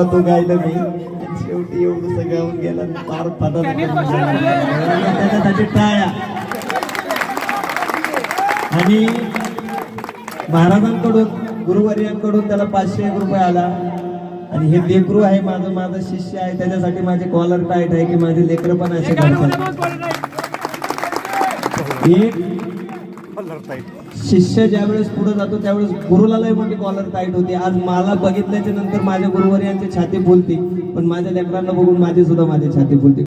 गावला तो गायला मी, शेवटी एवढं गाऊन गेला पार पदा त्याच्यासाठी टाळ्या. आणि महाराजांकडून गुरुवर्यांकडून त्याला 501 रुपये आला. आणि हे लेकरू आहे माझं शिष्य आहे, त्याच्यासाठी माझे कॉलर टाईट आहे की माझे लेकर पण असे करतात. शिष्य ज्यावेळेस पुढे जातो त्यावेळेस गुरुला लय मोठी कॉलर टाईट होती. आज मला बघितल्याच्या नंतर माझ्या गुरुवर्यांची छाती फुलती, पण माझ्या लेकरांना बघून माझी सुद्धा छाती फुलती.